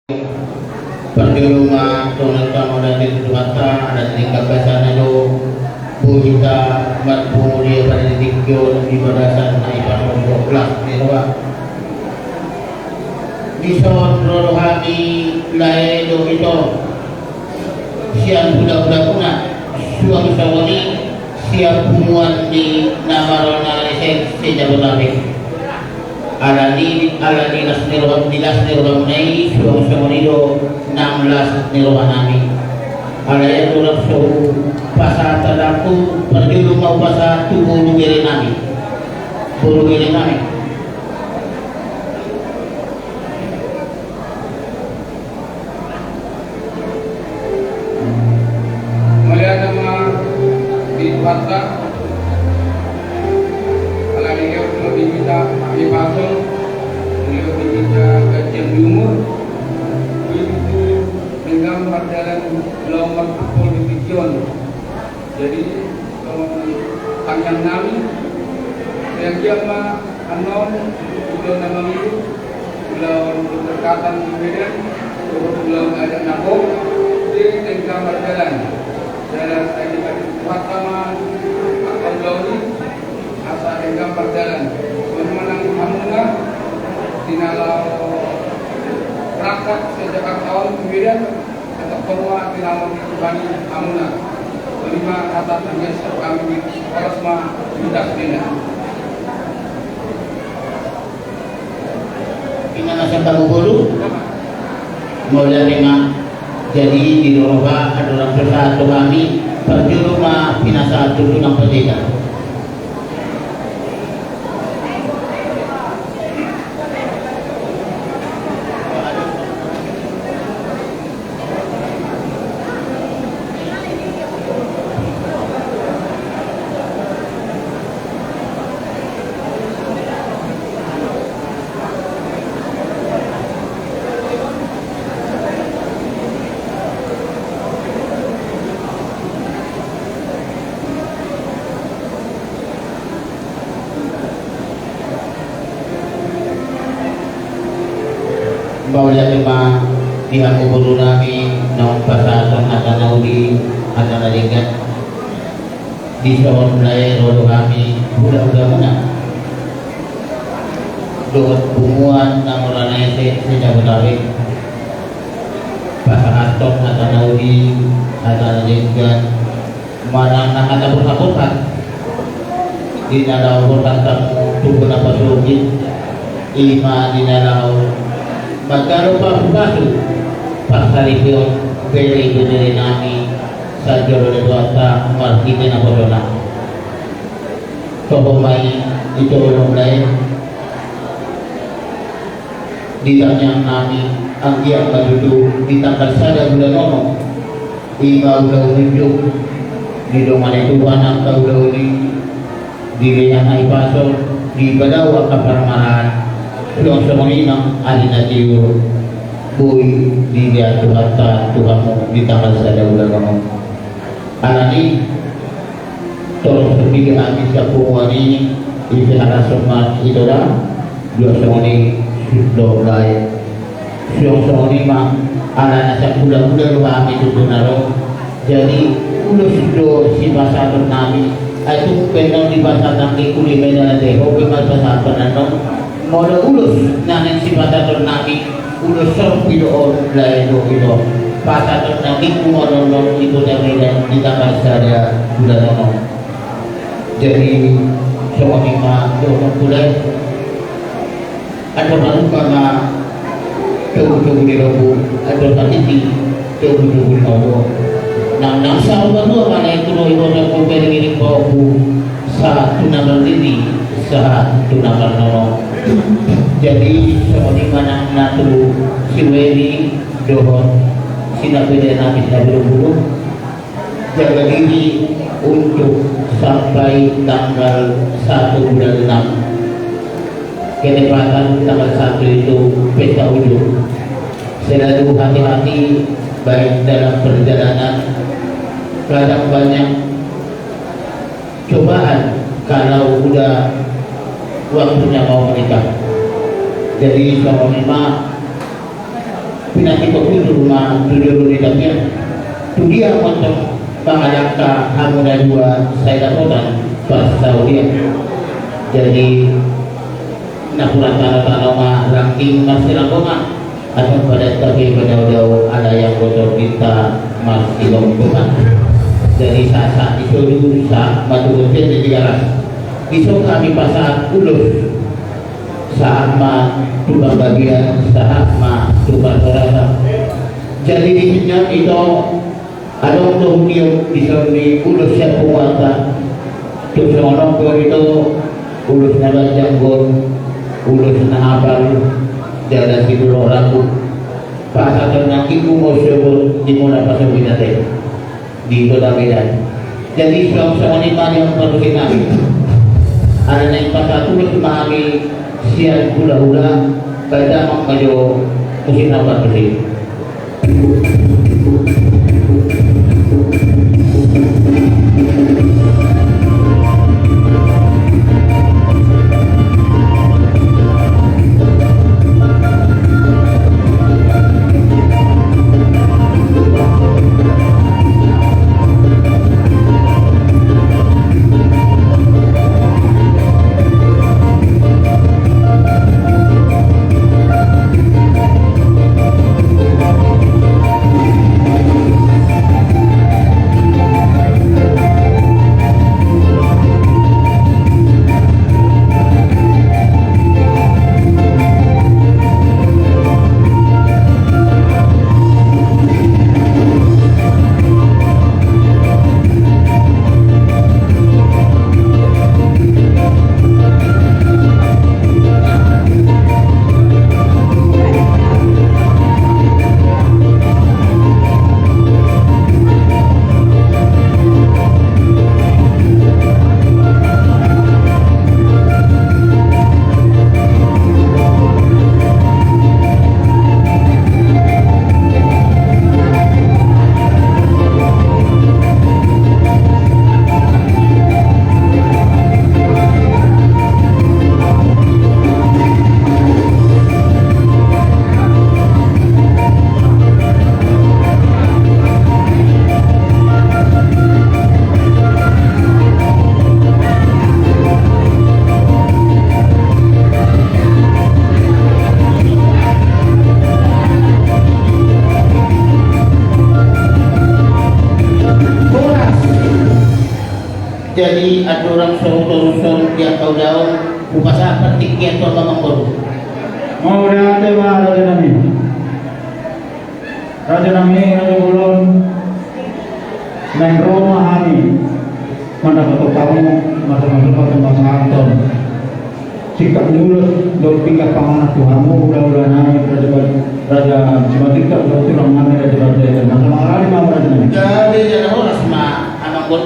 Perjulungan tuntutan oleh dituata dan dikabasana do buhita matpuli pada dikyo di barasan naibah kelas nirwa bison rohani lae do itu siang budak-budak kuna suami sawani siap humuan di namarona sejabulari alani nasnirwa munai suami sawani do 16 nirwanami alaya tulak suhu pasal tadaku perjulu mau pasal tu bulu gere nami melihat nama di Batak alani dia lebih kita kami pasung lebih kita kajian di umur menggambar dalam lomba politik. Jadi panjang nami yang kiama anon udah nama itu udah berdekatan kemudian udah ada nabok di menggambar jalan tadi pertama akan lalu asal menggambar jalan menang hamuna dinalau rakyat sejak tahun kemudian atau semua dinamakan Bani Amuna 5 kata tangis kami Orasma Yudas Dina gimana saya bulu mulai 5 jadi di Roba ada orang bersatu kami perjuru ma pinasa dulu yang berbeda Bawalnya lima pihak gubernur kami naon pasatan ada naudi ada nalingan di soal mulai rodo kami udah mana doa bumuan namorana sejak berlari pasang atok ada naudi ada nalingan mana nak ada berkapurkan di dalam berkata tubuh apa sulit lima di dalam Magkano pa baso pasaripon pwede rin namin sa Joro Duata markite na corona. So may ito mulai ditanya namin ang iyang madudu di tanggal sada bulan nono iba udah unjuk di doman Tuhan ang kaudaw di liang ay paso di badawa kaparamahan Tuhan semanginang alina tiyo Boy di dia Tuhan Tuhanmu di tanggal sada bulan kamu alani tolong terpilih kami siapa wani isihara somat itolah dua semani sudah mulai siang semani mah alana siap bulan-bulan kami tutunaro jadi udah sudah si bahasa nami itu penong di bahasa tangki kuliah dan deho pengal bahasa penanong mau ulus nanen si pasatun nami ulus sok video lain itu pasatun nami kumolong itu dari di tanggal sada bulan nono jadi semua lima doang bulan ada malu karena coba di robu ada tadi coba di robu nang sahabat tu mana itu ibu nak kompeni bau satu nama ini satu nama nono jadi seperti mana natu siweri dohon sinapede nabi sabulu jaga diri untuk sampai tanggal 1 bulan 6 kenepatan tanggal 1 itu pesta ujung selalu hati-hati baik dalam perjalanan kadang banyak cobaan kalau udah waktunya mau menikah. Jadi kalau memang pinakita ko rumah tujuh di dalamnya. Tu dia untuk mengalahkan Hamuna dua saya lakukan pas tahu dia. Jadi nakulah tanah-tanah ranking masih lakukan atau pada tapi pada ada yang bocor kita masih lompat. Dari saat itu dulu saat batu bukit di jalan. Besok kami pasang ulur saat ma tukang bagian saat ma tukang rasa. Jadi di sini itu ada untuk dia bisa di ulur siapa kuasa. Terus orang itu ulur nalar janggon, ulur nahabal, jalan tidur orang. Pasal nanti mau sebut di mana pasal binatang di Kota Medan. Jadi sama-sama yang perlu kita ada naik pasal tulus memahami siang hula-hula pada mengkajo musim nampak bersih. Jadi ada orang suruh yang kau daun upasa penting yang kau mengembur. Mau dah tema Raja Nami Raja Ulun Neng Roma Hani mana betul kamu masa-masa masa Anton sikap mulut dok tingkat panganan Tuhanmu udah nami Raja Cimatika udah tulang nami Raja masa mengalami mau Raja Nami. Jadi jangan orang sama anak pun